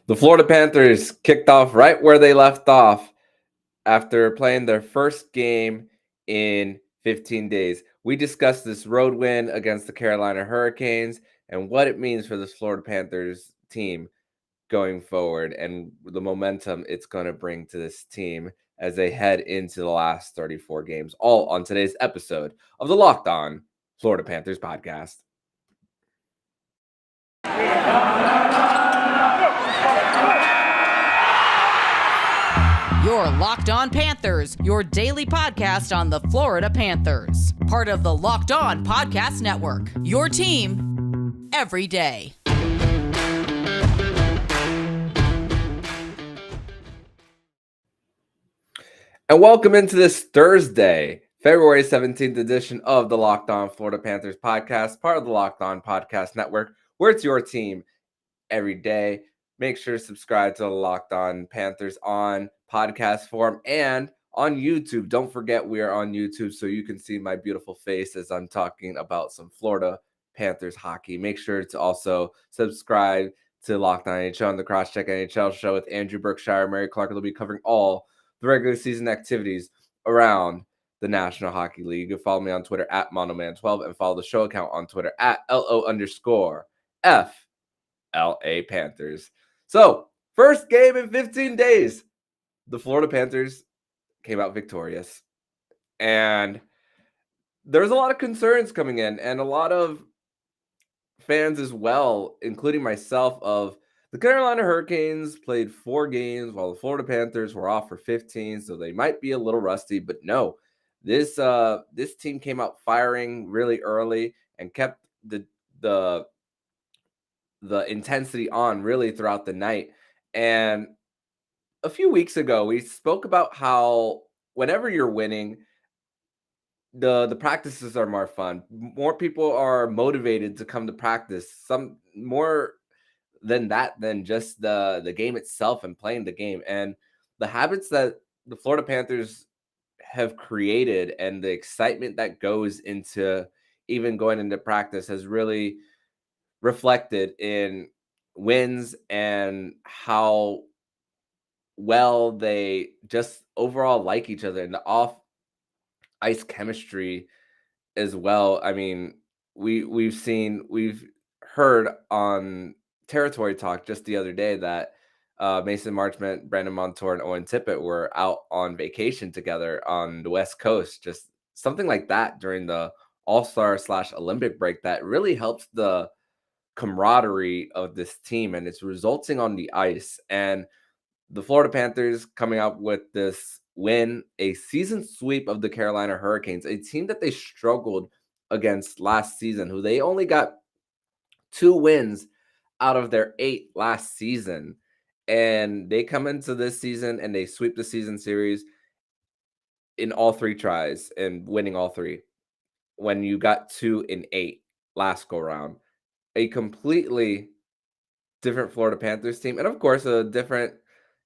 The Florida Panthers kicked off right where they left off after playing their first game in 15 days. We discussed this road win against the Carolina Hurricanes and what it means for this Florida Panthers team going forward and the momentum it's going to bring to this team as they head into the last 34 games, all on today's episode of the Locked On Florida Panthers podcast. Your Locked On Panthers, your daily podcast on the Florida Panthers. Part of the Locked On Podcast Network. Your team every day. And welcome into this Thursday, February 17th edition of the Locked On Florida Panthers podcast, part of the Locked On Podcast Network, where it's your team every day. Make sure to subscribe to the Locked On Panthers on podcast form and on YouTube. Don't forget we are on YouTube so you can see my beautiful face as I'm talking about some Florida Panthers hockey. Make sure to also subscribe to Locked On NHL and the Crosscheck NHL show with Andrew Berkshire, Mary Clark. They'll be covering all the regular season activities around the National Hockey League. You can follow me on Twitter at Monoman12 and follow the show account on Twitter at LO_FLA Panthers. So, first game in 15 days. The Florida Panthers came out victorious. And there's a lot of concerns coming in and a lot of fans as well, including myself, of the Carolina Hurricanes played 4 games while the Florida Panthers were off for 15, so they might be a little rusty, but no. This team came out firing really early and kept the intensity on really throughout the night. And a few weeks ago, we spoke about how whenever you're winning, the practices are more fun. More people are motivated to come to practice. Some more than that, than just the game itself and playing the game. And the habits that the Florida Panthers have created and the excitement that goes into even going into practice has really reflected in wins and how well they just overall like each other and the off ice chemistry as well. I mean, we've heard on Territory Talk just the other day that Mason Marchment, Brandon Montour, and Owen Tippett were out on vacation together on the West Coast. Just something like that during the All-Star / Olympic break that really helps the camaraderie of this team, and it's resulting on the ice. And the Florida Panthers coming out with this win, a season sweep of the Carolina Hurricanes, a team that they struggled against last season, who they only got 2 wins out of their 8 last season. And they come into this season and they sweep the season series in all 3 tries and winning all 3 when you got 2 in 8 last go round. A completely different Florida Panthers team, and of course, a different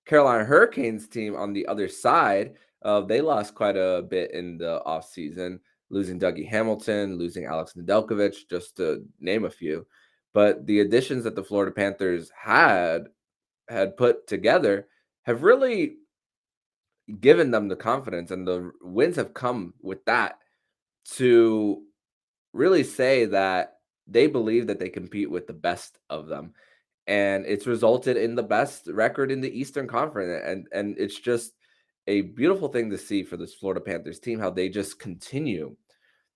Carolina Hurricanes team on the other side. They lost quite a bit in the offseason, losing Dougie Hamilton, losing Alex Nedeljkovic, just to name a few. But the additions that the Florida Panthers had put together have really given them the confidence, and the wins have come with that to really say that they believe that they compete with the best of them. And it's resulted in the best record in the Eastern Conference. And it's just a beautiful thing to see for this Florida Panthers team, how they just continue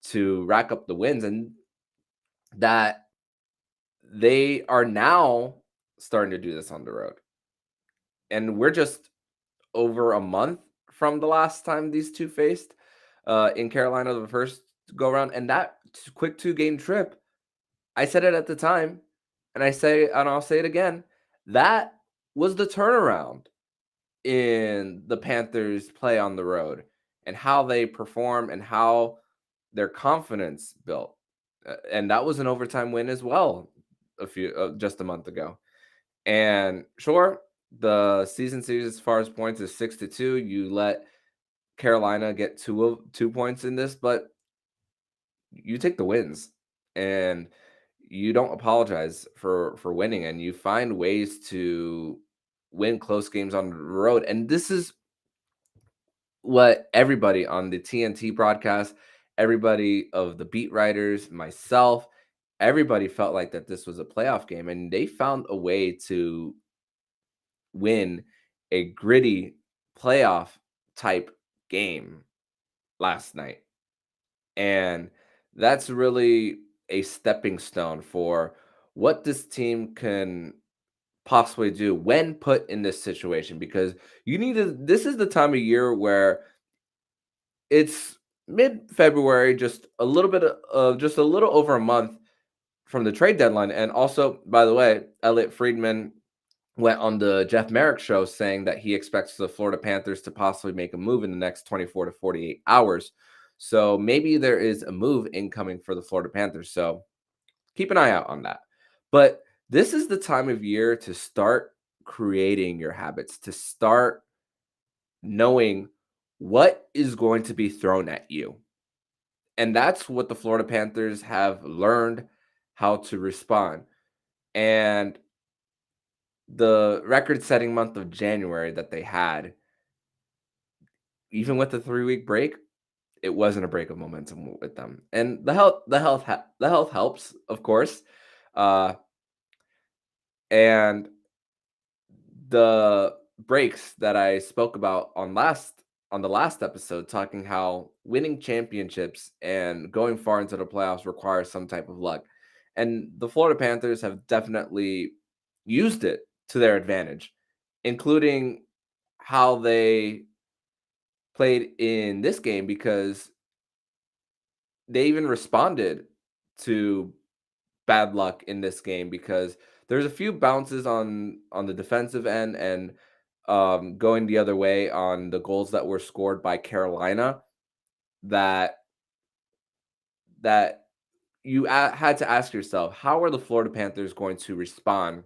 to rack up the wins and that they are now starting to do this on the road. And we're just over a month from the last time these two faced in Carolina, the first go around. And that quick 2-game trip, I said it at the time, and I'll say it again. That was the turnaround in the Panthers' play on the road and how they perform and how their confidence built. And that was an overtime win as well, just a month ago. And sure, the season series as far as points is 6-2. You let Carolina get 2 points in this, but you take the wins and you don't apologize for winning, and you find ways to win close games on the road. And this is what everybody on the TNT broadcast, everybody of the beat writers, myself, everybody felt like that this was a playoff game, and they found a way to win a gritty playoff type game last night. And that's really a stepping stone for what this team can possibly do when put in this situation, because this is the time of year where it's mid-February, just a little bit of just a little over a month from the trade deadline. And also, by the way, Elliot Friedman went on the Jeff Merrick show saying that he expects the Florida Panthers to possibly make a move in the next 24 to 48 hours. So maybe there is a move incoming for the Florida Panthers. So keep an eye out on that. But this is the time of year to start creating your habits, to start knowing what is going to be thrown at you. And that's what the Florida Panthers have learned how to respond. And the record-setting month of January that they had, even with the 3-week break, it wasn't a break of momentum with them. And the health helps, of course. And the breaks that I spoke about on the last episode, talking how winning championships and going far into the playoffs requires some type of luck. And the Florida Panthers have definitely used it to their advantage, including how they played in this game, because they even responded to bad luck in this game, because there's a few bounces on the defensive end and going the other way on the goals that were scored by Carolina, that that you had to ask yourself, how are the Florida Panthers going to respond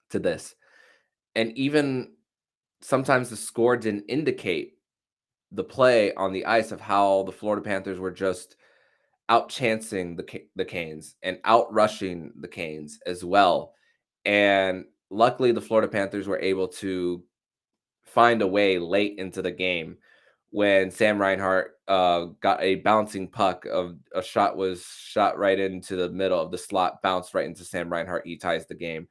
to this? And even sometimes the score didn't indicate the play on the ice of how the Florida Panthers were just outchancing the Canes and outrushing the Canes as well. And luckily, the Florida Panthers were able to find a way late into the game when Sam Reinhart got a bouncing puck. Of a shot was shot right into the middle of the slot, bounced right into Sam Reinhart. He ties the game.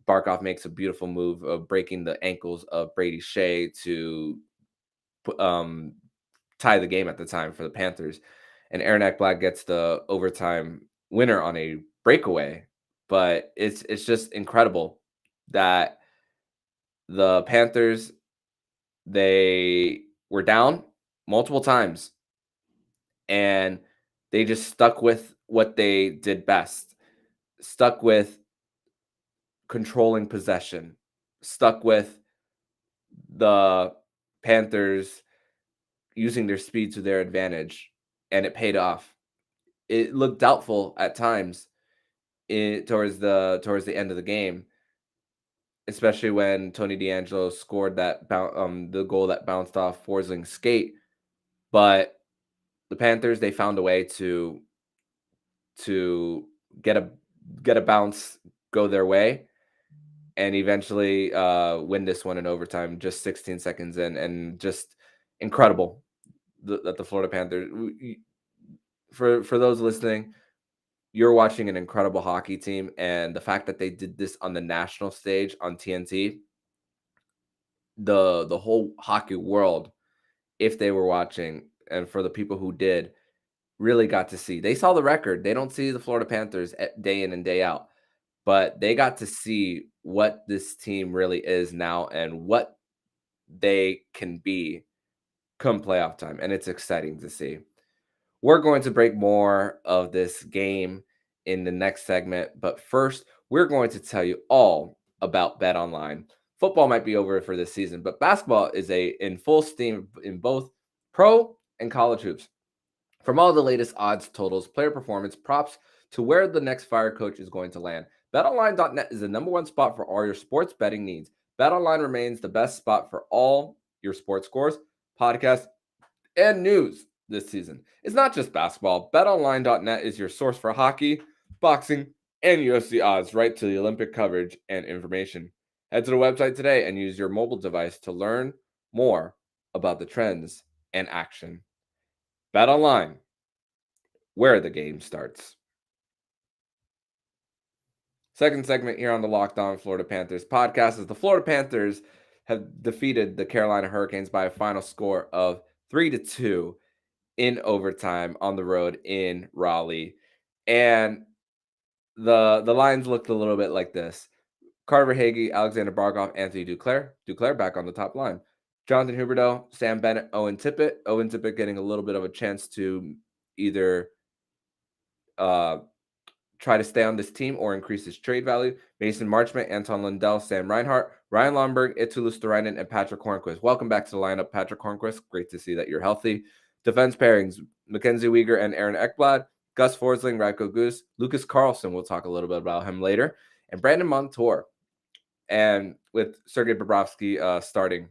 Barkov makes a beautiful move of breaking the ankles of Brady Shea to tie the game at the time for the Panthers. And Aaron Ekblad gets the overtime winner on a breakaway. But it's just incredible that the Panthers, they were down multiple times and they just stuck with what they did best. Stuck with controlling possession. Stuck with the Panthers using their speed to their advantage, and it paid off. It looked doubtful at times towards the end of the game, especially when Tony DeAngelo scored the goal that bounced off Forsling's skate. But the Panthers, they found a way to get a bounce go their way, and eventually win this one in overtime, just 16 seconds in, and just incredible that the Florida Panthers. For those listening, you're watching an incredible hockey team, and the fact that they did this on the national stage on TNT, the whole hockey world, if they were watching, and for the people who did, really got to see. They saw the record. They don't see the Florida Panthers day in and day out, but they got to see what this team really is now and what they can be come playoff time, and it's exciting to see. We're going to break more of this game in the next segment, but first, we're going to tell you all about BetOnline. Football might be over for this season, but basketball is in full steam in both pro and college hoops. From all the latest odds, totals, player performance, props, to where the next fire coach is going to land, BetOnline.net is the number one spot for all your sports betting needs. BetOnline remains the best spot for all your sports scores, podcasts, and news this season. It's not just basketball. BetOnline.net is your source for hockey, boxing, and UFC odds, right to the Olympic coverage and information. Head to the website today and use your mobile device to learn more about the trends and action. BetOnline, where the game starts. Second segment here on the Locked On Florida Panthers podcast is the Florida Panthers have defeated the Carolina Hurricanes by a final score of 3-2 in overtime on the road in Raleigh. And the lines looked a little bit like this: Carver Hagee, Alexander Barkov, Anthony Duclair back on the top line. Jonathan Huberdeau, Sam Bennett, Owen Tippett. Owen Tippett getting a little bit of a chance to either uh, try to stay on this team or increase his trade value. Mason Marchment, Anton Lundell, Sam Reinhart, Ryan Lomberg, Eetu Luosterainen, and Patrick Hornquist. Welcome back to the lineup, Patrick Hornquist. Great to see that you're healthy. Defense pairings: Mackenzie Weegar and Aaron Ekblad, Gus Forsling, Radko Goose, Lucas Carlson. We'll talk a little bit about him later, and Brandon Montour. And with Sergei Bobrovsky starting.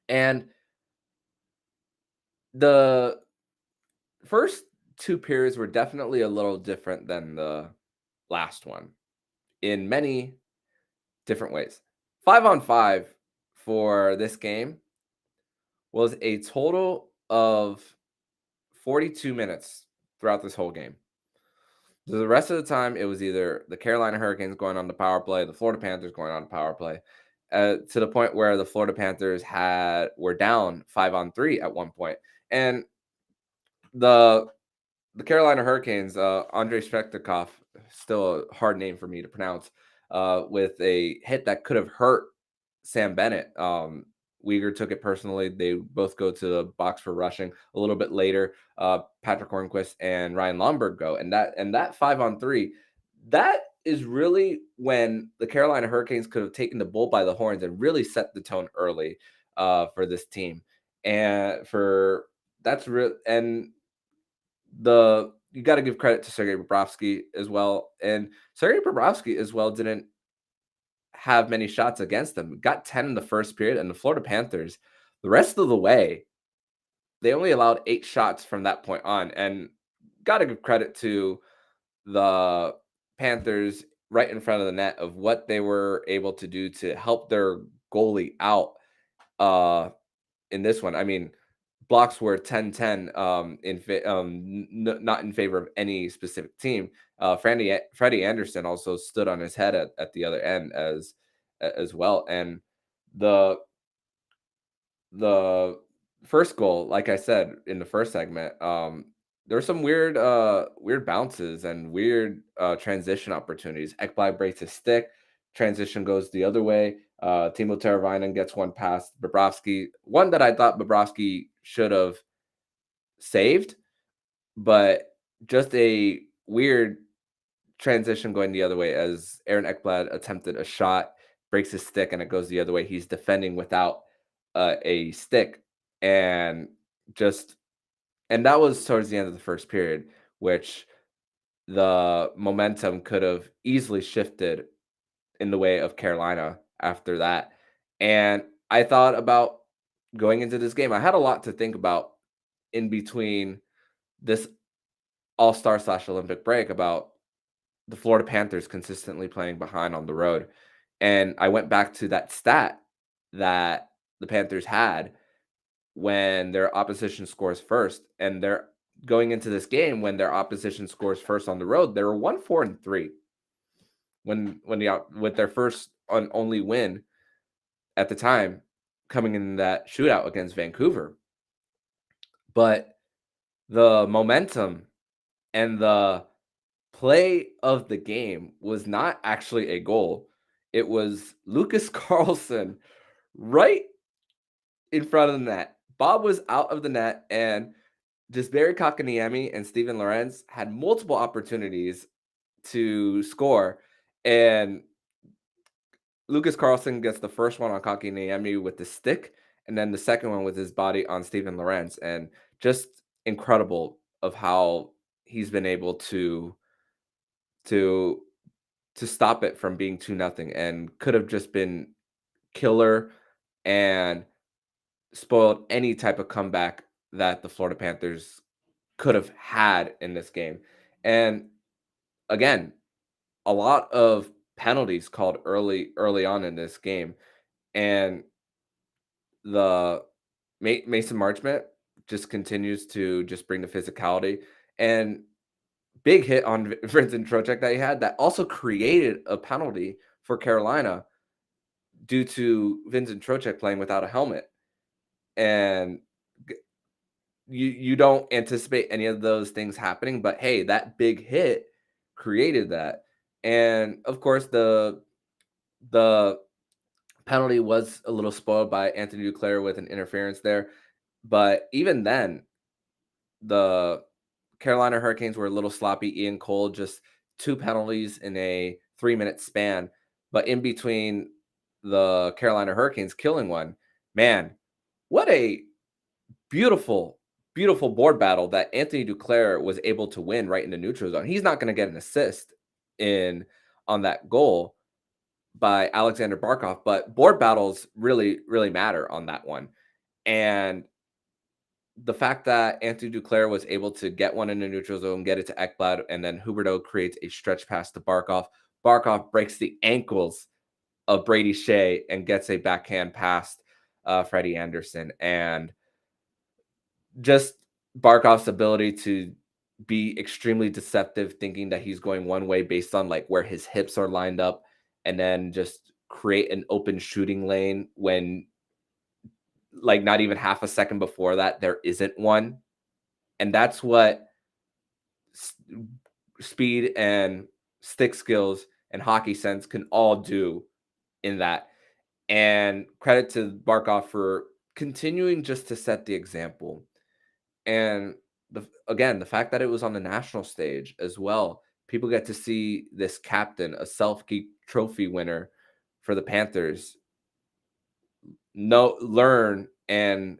And the first two periods were definitely a little different than the last one in many different ways. 5-on-5 for this game was a total of 42 minutes throughout this whole game. So the rest of the time, it was either the Carolina Hurricanes going on the power play, the Florida Panthers going on the power play, to the point where the Florida Panthers were down 5-on-3 at one point. And the Carolina Hurricanes, Andrei Svechnikov, still a hard name for me to pronounce, with a hit that could have hurt Sam Bennett. Weegar took it personally. They both go to the box for rushing. A little bit later, Patrick Hornquist and Ryan Lomberg go, and that 5-on-3, that is really when the Carolina Hurricanes could have taken the bull by the horns and really set the tone early for this team. And for that's real. And you got to give credit to Sergei Bobrovsky as well. And Sergei Bobrovsky as well didn't have many shots against them. Got 10 in the first period, and the Florida Panthers, the rest of the way, they only allowed 8 shots from that point on. And got to give credit to the Panthers right in front of the net of what they were able to do to help their goalie out in this one. I mean, blocks were 10-10 not in favor of any specific team. Freddie Anderson also stood on his head at the other end as well. And the first goal, like I said in the first segment, there were some weird bounces and weird transition opportunities. Ekblad breaks his stick, transition goes the other way. Timo Teravainen gets one past Bobrovsky, one that I thought Bobrovsky should have saved, but just a weird transition going the other way as Aaron Ekblad attempted a shot, breaks his stick, and it goes the other way. He's defending without a stick, and that was towards the end of the first period, which the momentum could have easily shifted in the way of Carolina after that. And I thought about going into this game. I had a lot to think about in between this All-Star / Olympic break about the Florida Panthers consistently playing behind on the road. And I went back to that stat that the Panthers had when their opposition scores first, and they're going into this game when their opposition scores first on the road. They were 1-4-3 with their first and only win at the time coming in that shootout against Vancouver. But the momentum and the play of the game was not actually a goal. It was Lucas Carlson right in front of the net. Bob was out of the net, and just Barry Kotkaniemi and Steven Lorenz had multiple opportunities to score, and Lucas Carlson gets the first one on Kotkaniemi with the stick, and then the second one with his body on Steven Lorenz, and just incredible of how he's been able to stop it from being 2-0, and could have just been killer and spoiled any type of comeback that the Florida Panthers could have had in this game. And again, a lot of penalties called early on in this game, and the Mason Marchment just continues to just bring the physicality, and big hit on Vincent Trocheck that he had that also created a penalty for Carolina due to Vincent Trocheck playing without a helmet. And you don't anticipate any of those things happening, but hey, that big hit created that. And of course, the penalty was a little spoiled by Anthony Duclair with an interference there. But even then, the Carolina Hurricanes were a little sloppy. Ian Cole just 2 penalties in a 3-minute span, but in between the Carolina Hurricanes killing one. Man, what a beautiful, beautiful board battle that Anthony Duclair was able to win right in the neutral zone. He's not gonna get an assist in on that goal by Alexander Barkov, but board battles really, really matter on that one. And the fact that Anthony Duclair was able to get one in the neutral zone, get it to Ekblad, and then Huberdeau creates a stretch pass to Barkov. Barkov breaks the ankles of Brady Shea and gets a backhand past Freddie Anderson. And just Barkov's ability to be extremely deceptive, thinking that he's going one way based on like where his hips are lined up, and then just create an open shooting lane when like not even half a second before that there isn't one. And that's what s- speed and stick skills and hockey sense can all do in that. And credit to Barkov for continuing just to set the example. And again, the fact that it was on the national stage as well, people get to see this captain, a Selfie trophy winner for the Panthers, learn and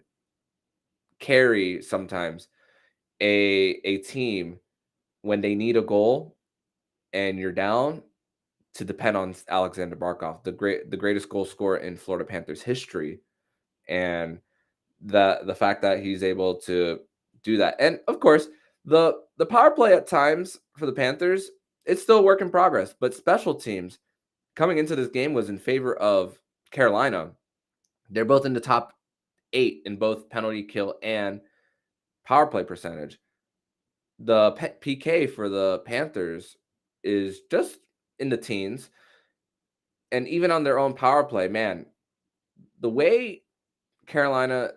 carry sometimes a team when they need a goal and you're down, to depend on Alexander Barkov, the greatest goal scorer in Florida Panthers history. And the fact that he's able to do that. And of course, the power play at times for the Panthers, it's still a work in progress, but special teams coming into this game was in favor of Carolina. They're both in the top 8 in both penalty kill and power play percentage. The PK for the Panthers is just in the teens, and even on their own power play, man, the way Carolina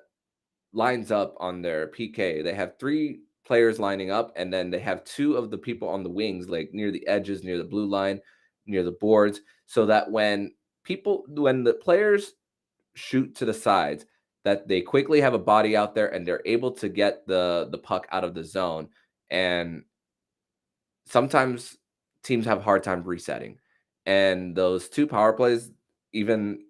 lines up on their PK, they have 3 players lining up, and then they have 2 of the people on the wings, like near the edges, near the blue line, near the boards, so that when the players shoot to the sides, that they quickly have a body out there and they're able to get the puck out of the zone. And sometimes teams have a hard time resetting. And those 2 power plays, even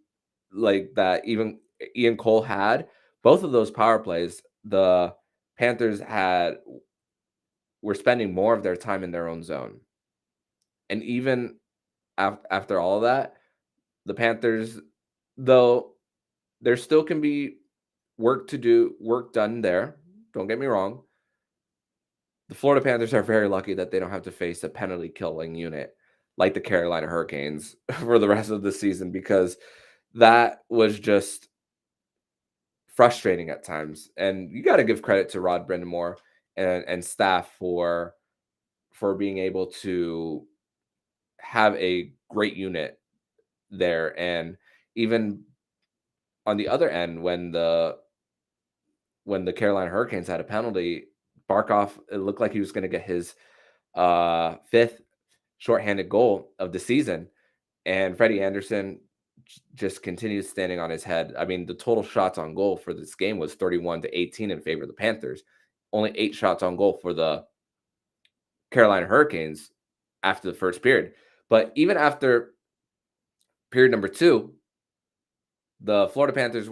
like that, even Ian Cole had, both of those power plays, the Panthers were spending more of their time in their own zone. And even after all of that, the Panthers, though there still can be work done there. Don't get me wrong. The Florida Panthers are very lucky that they don't have to face a penalty killing unit like the Carolina Hurricanes for the rest of the season, because that was just frustrating at times. And you got to give credit to Rod Brindamore and staff for being able to have a great unit there. And even on the other end, when the Carolina Hurricanes had a penalty, Barkov, it looked like he was going to get his 5th shorthanded goal of the season, and Freddie Anderson just continues standing on his head. I mean, the total shots on goal for this game was 31-18 in favor of the Panthers. Only 8 shots on goal for the Carolina Hurricanes after the first period. But even after period number 2, the Florida Panthers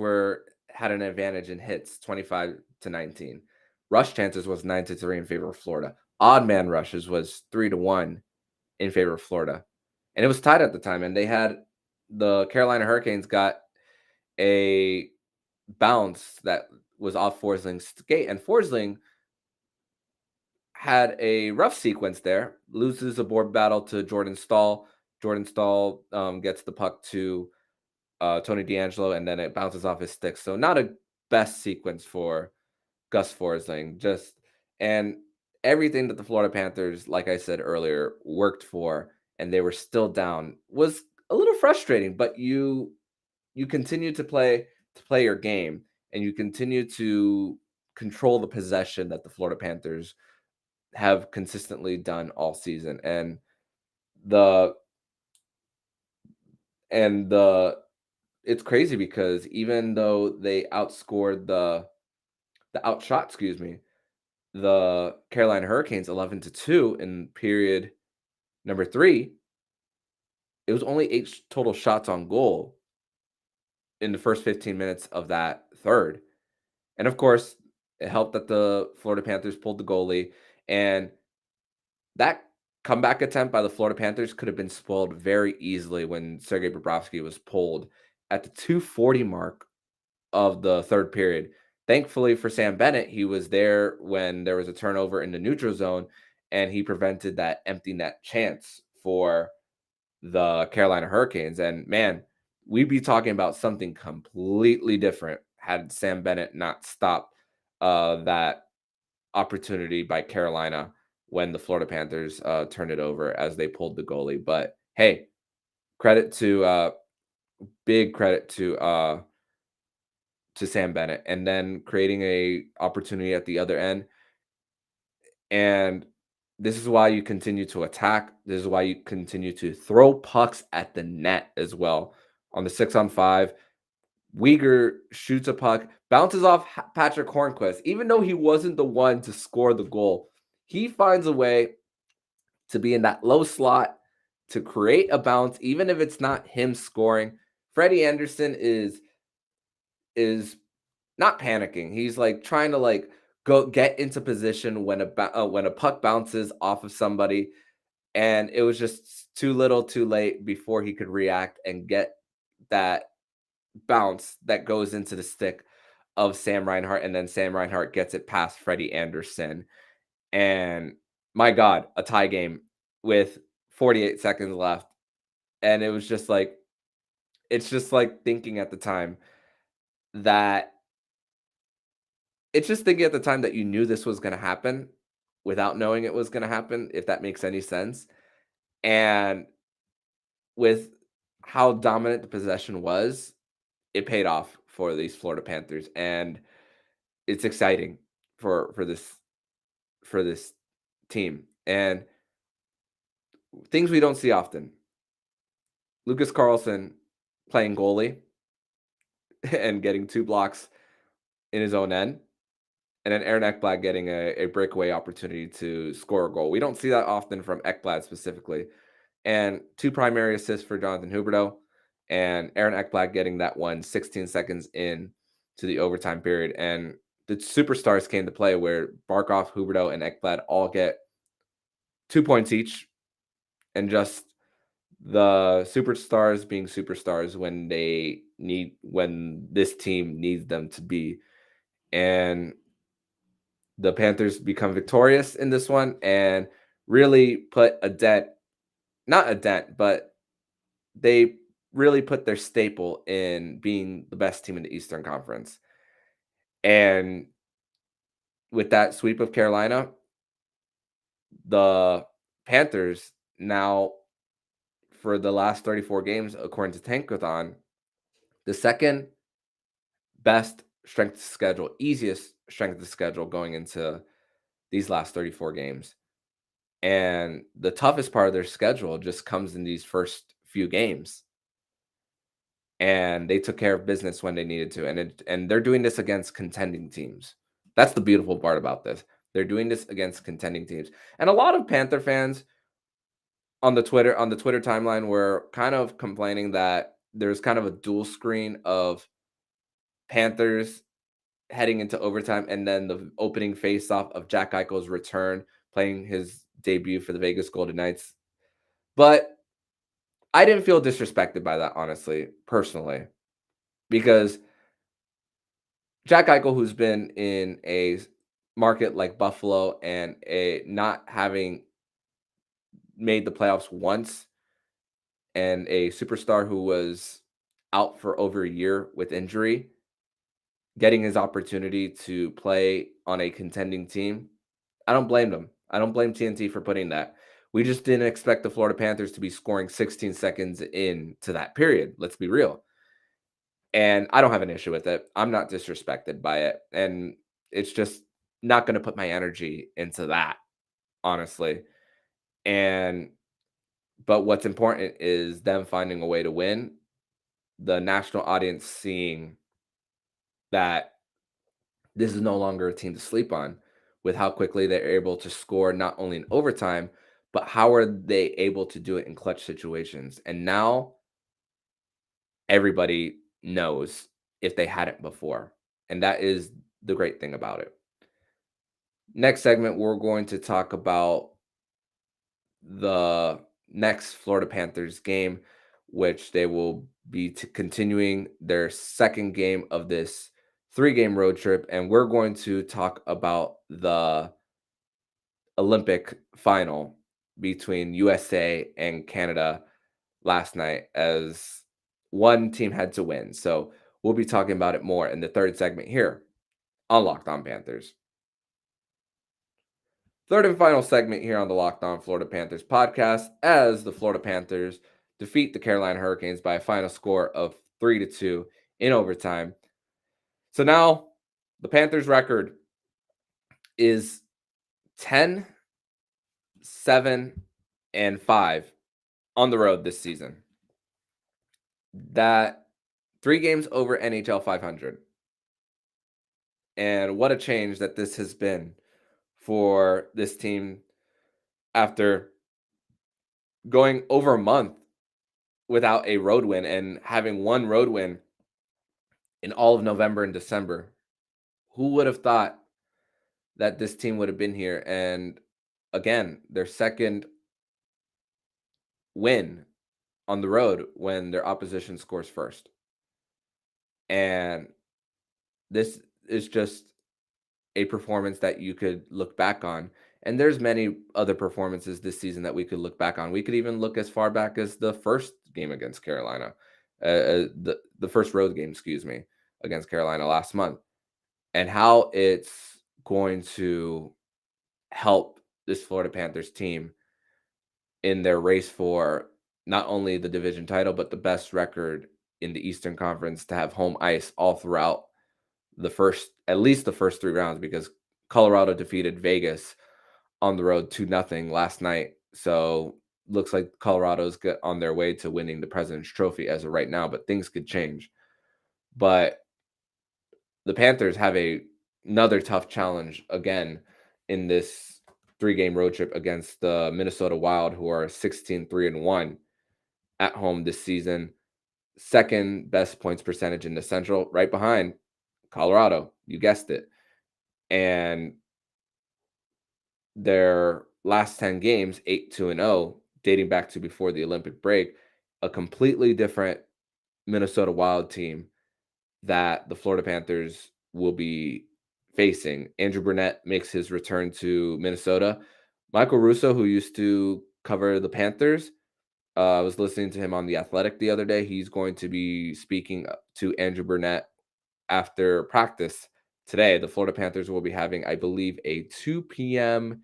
had an advantage in hits, 25-19. Rush chances was 9-3 in favor of Florida. Odd man rushes was 3-1 in favor of Florida. And it was tied at the time. And the Carolina Hurricanes got a bounce that was off Forsling's skate. And Forsling had a rough sequence there, loses a board battle to Jordan Stahl, Jordan Stahl gets the puck to Tony D'Angelo, and then it bounces off his stick. So not a best sequence for Gus Forsling. Just and everything that the Florida Panthers, like I said earlier, worked for, and they were still down was a little frustrating. But you continue to play your game, and you continue to control the possession that the Florida Panthers have consistently done all season. The and the it's crazy because even though they outscored the outshot, excuse me, the Carolina Hurricanes 11-2 in period number 3, it was only 8 total shots on goal in the first 15 minutes of that third. And of course, it helped that the Florida Panthers pulled the goalie, and that comeback attempt by the Florida Panthers could have been spoiled very easily when Sergei Bobrovsky was pulled at the 2:40 mark of the third period. Thankfully for Sam Bennett, he was there when there was a turnover in the neutral zone, and he prevented that empty net chance for the Carolina Hurricanes. And man, we'd be talking about something completely different had Sam Bennett not stopped that opportunity by Carolina when the Florida Panthers turned it over as they pulled the goalie. But hey, credit to big credit to Sam Bennett, and then creating a opportunity at the other end. And this is why you continue to attack. This is why you continue to throw pucks at the net as well. On the 6-on-5, Uyghur shoots a puck, bounces off Patrick Hornquist. Even though he wasn't the one to score the goal, he finds a way to be in that low slot to create a bounce, even if it's not him scoring. Freddie Anderson is not panicking. He's like trying to like go get into position when a puck bounces off of somebody, and it was just too little, too late before he could react and get that bounce that goes into the stick of Sam Reinhart, and then Sam Reinhart gets it past Freddie Anderson. And my God, a tie game with 48 seconds left. And it was just like, it's just like thinking at the time that it's just thinking at the time that you knew this was going to happen without knowing it was going to happen, if that makes any sense. And with how dominant the possession was, it paid off for these Florida Panthers. And it's exciting for this team. And things we don't see often. Lucas Carlson playing goalie and getting 2 blocks in his own end, and then Aaron Ekblad getting a breakaway opportunity to score a goal. We don't see that often from Ekblad specifically. And 2 primary assists for Jonathan Huberdeau, and Aaron Ekblad getting that one 16 seconds in to the overtime period. And the superstars came to play where Barkov, Huberdeau, and Ekblad all get 2 points each, and just the superstars being superstars when this team needs them to be. And the Panthers become victorious in this one and really put a dent, not a dent, but they really put their staple in being the best team in the Eastern Conference. And with that sweep of Carolina, the Panthers now, for the last 34 games, according to Tankathon, the second best strength of schedule, easiest strength of schedule going into these last 34 games. And the toughest part of their schedule just comes in these first few games. And they took care of business when they needed to. And they're doing this against contending teams. That's the beautiful part about this. They're doing this against contending teams. And a lot of Panther fans on the Twitter timeline were kind of complaining that there's kind of a dual screen of Panthers heading into overtime, and then the opening faceoff of Jack Eichel's return, playing his debut for the Vegas Golden Knights. But I didn't feel disrespected by that, honestly, personally, because Jack Eichel, who's been in a market like Buffalo and a not having made the playoffs once, and a superstar who was out for over a year with injury getting his opportunity to play on a contending team, I don't blame them. I don't blame TNT for putting that. We just didn't expect the Florida Panthers to be scoring 16 seconds into that period. Let's be real. And I don't have an issue with it. I'm not disrespected by it. And it's just not going to put my energy into that, honestly. And, but what's important is them finding a way to win, the national audience seeing that this is no longer a team to sleep on with how quickly they're able to score, not only in overtime, but how are they able to do it in clutch situations. And now everybody knows if they hadn't before. And that is the great thing about it. Next segment, we're going to talk about the next Florida Panthers game, which they will be continuing their second game of this 3-game road trip. And we're going to talk about the Olympic final between USA and Canada last night, as one team had to win. So we'll be talking about it more in the third segment here on Locked On Panthers. Third and final segment here on the Locked On Florida Panthers podcast, as the Florida Panthers defeat the Carolina Hurricanes by a final score of 3-2 in overtime. So now the Panthers record is 10, 7, and 5 on the road this season. That 3 games over NHL 500. And what a change that this has been for this team after going over a month without a road win and having one road win in all of November and December. Who would have thought that this team would have been here? And again, their second win on the road when their opposition scores first. And this is just a performance that you could look back on. And there's many other performances this season that we could look back on. We could even look as far back as the first game against Carolina, the first road game, against Carolina last month, and how it's going to help this Florida Panthers team in their race for not only the division title, but the best record in the Eastern Conference, to have home ice all throughout at least the first 3 rounds, because Colorado defeated Vegas on the road 2-0 last night. So looks like Colorado's on their way to winning the President's Trophy as of right now, but things could change. But the Panthers have another tough challenge again in this 3-game road trip against the Minnesota Wild, who are 16-3-1 at home this season. Second best points percentage in the Central, right behind Colorado. You guessed it. And their last 10 games, 8-2-0, dating back to before the Olympic break, a completely different Minnesota Wild team that the Florida Panthers will be facing. Andrew Burnett makes his return to Minnesota. Michael Russo, who used to cover the Panthers, I was listening to him on The Athletic the other day. He's going to be speaking to Andrew Burnett after practice today. The Florida Panthers will be having, I believe, a 2 p.m.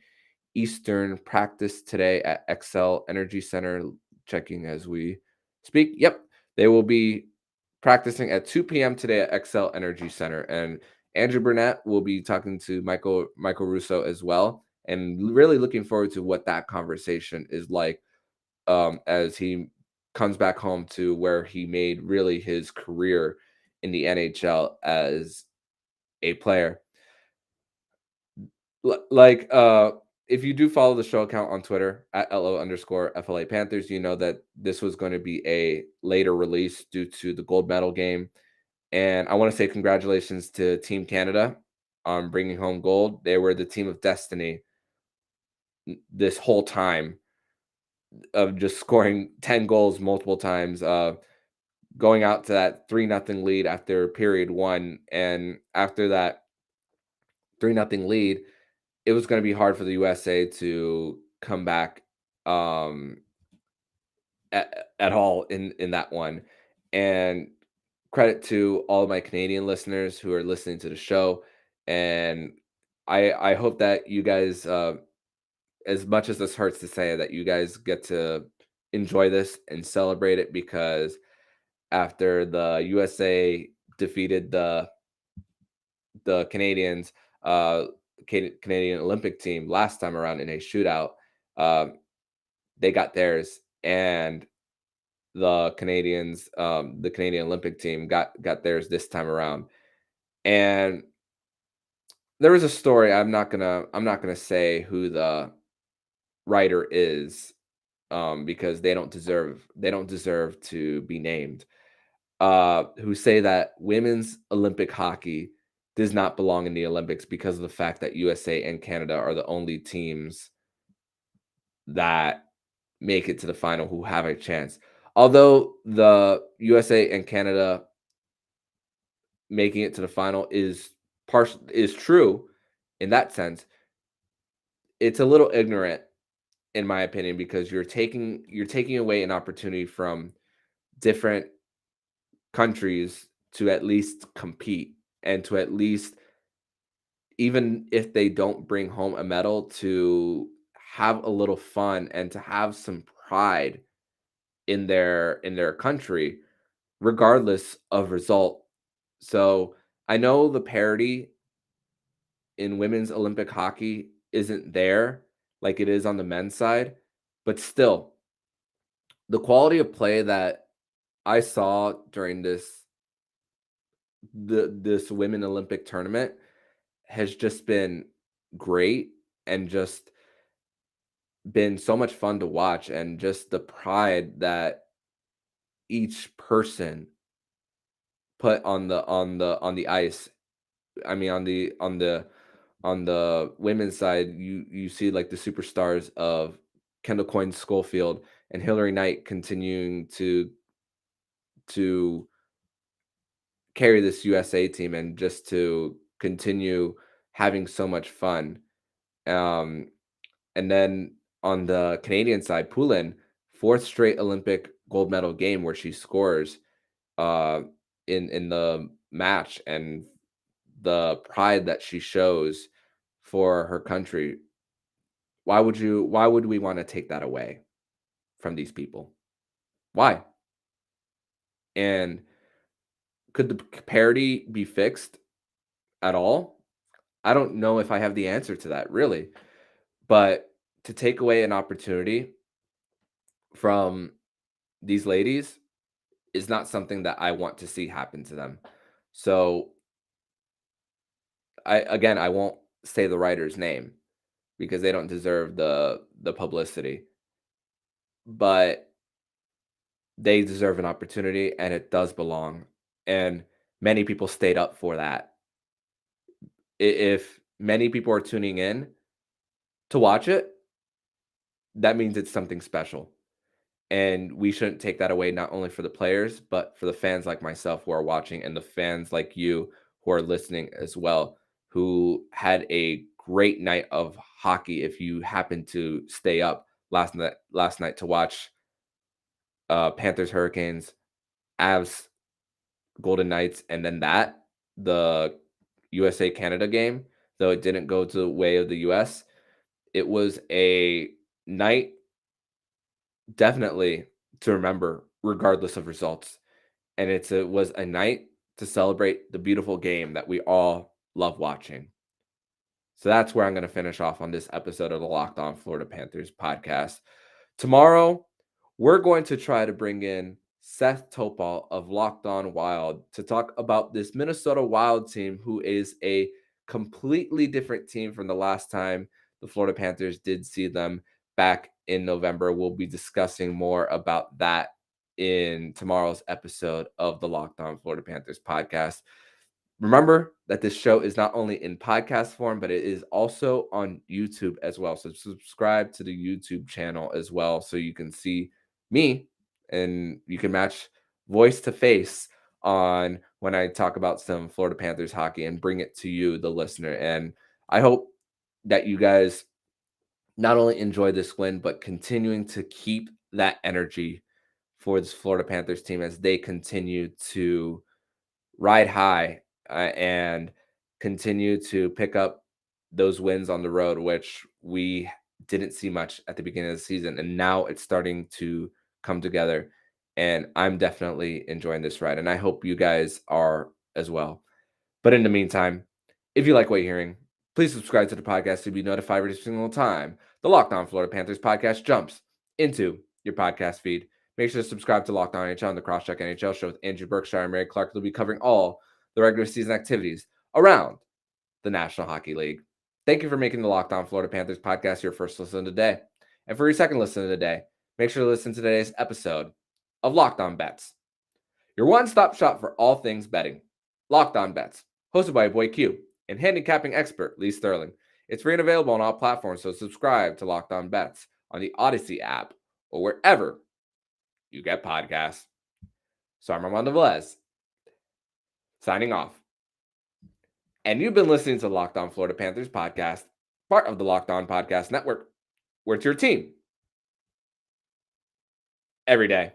Eastern practice today at Xcel Energy Center. Checking as we speak. Yep, they will be practicing at 2 p.m. today at Xcel Energy Center. And Andrew Burnett will be talking to Michael Russo as well. And really looking forward to what that conversation is like, as he comes back home to where he made really his career in the NHL as a player. If you do follow the show account on Twitter at @LO_FLA Panthers, you know that this was going to be a later release due to the gold medal game. And I want to say congratulations to Team Canada on bringing home gold. They were the team of destiny this whole time, of just scoring 10 goals multiple times, going out to that 3-0 lead after period 1. And after that 3-0 lead, it was going to be hard for the USA to come back at all in that one. And credit to all of my Canadian listeners who are listening to the show. And I hope that you guys, as much as this hurts to say, that you guys get to enjoy this and celebrate it, because after the USA defeated the Canadians, uh, Canadian Olympic team last time around in a shootout, um, they got theirs, and the Canadian Olympic team got theirs this time around. And there was a story. I'm not gonna say who the writer is, because they don't deserve to be named. Who say that women's Olympic hockey does not belong in the Olympics because of the fact that USA and Canada are the only teams that make it to the final who have a chance. Although the USA and Canada making it to the final is true in that sense, it's a little ignorant in my opinion, because you're taking away an opportunity from different countries to at least compete, and to at least, even if they don't bring home a medal, to have a little fun and to have some pride in their country regardless of result. So I know the parity in women's Olympic hockey isn't there like it is on the men's side, but still, the quality of play that I saw during this women Olympic tournament has just been great, and just been so much fun to watch, and just the pride that each person put on the ice. I mean, on the women's side, you see like the superstars of Kendall Coyne Schofield and Hillary Knight continuing to carry this USA team, and just to continue having so much fun. Um, and then on the Canadian side, Poulin, fourth straight Olympic gold medal game where she scores uh, in the match, and the pride that she shows for her country. Why would we want to take that away from these people? Why? And could the parity be fixed at all? I don't know if I have the answer to that, really. But to take away an opportunity from these ladies is not something that I want to see happen to them. So I won't say the writer's name because they don't deserve the publicity, but they deserve an opportunity, and it does belong. And many people stayed up for that. If many people are tuning in to watch it, that means it's something special. And we shouldn't take that away, not only for the players, but for the fans like myself who are watching, and the fans like you who are listening as well, who had a great night of hockey. If you happen to stay up last night to watch Panthers Hurricanes, Avs Golden Knights, and then the USA Canada game, though it didn't go to the way of the US, it was a night definitely to remember regardless of results. And it was a night to celebrate the beautiful game that we all love watching. So that's where I'm going to finish off on this episode of the Locked On Florida Panthers podcast. Tomorrow, we're going to try to bring in Seth Topal of Locked On Wild to talk about this Minnesota Wild team, who is a completely different team from the last time the Florida Panthers did see them back in November. We'll be discussing more about that in tomorrow's episode of the Locked On Florida Panthers podcast. Remember that this show is not only in podcast form, but it is also on YouTube as well. So subscribe to the YouTube channel as well, so you can see me and you can match voice to face on when I talk about some Florida Panthers hockey and bring it to you, the listener. And I hope that you guys not only enjoy this win, but continuing to keep that energy for this Florida Panthers team as they continue to ride high and continue to pick up those wins on the road, which we didn't see much at the beginning of the season. And now it's starting to come together. And I'm definitely enjoying this ride. And I hope you guys are as well. But in the meantime, if you like what you're hearing, please subscribe to the podcast to be notified every single time the Locked On Florida Panthers podcast jumps into your podcast feed. Make sure to subscribe to Locked On NHL and the Crosscheck NHL show with Andrew Berkshire and Mary Clark. They'll be covering all the regular season activities around the National Hockey League. Thank you for making the Locked On Florida Panthers podcast your first listen today. And for your second listen of the day, make sure to listen to today's episode of Locked On Bets, your one-stop shop for all things betting. Locked On Bets, hosted by your boy Q and handicapping expert Lee Sterling. It's free and available on all platforms, so subscribe to Locked On Bets on the Odyssey app or wherever you get podcasts. So I'm Armando Velez, signing off. And you've been listening to the Locked On Florida Panthers podcast, part of the Locked On Podcast Network, where it's your team every day.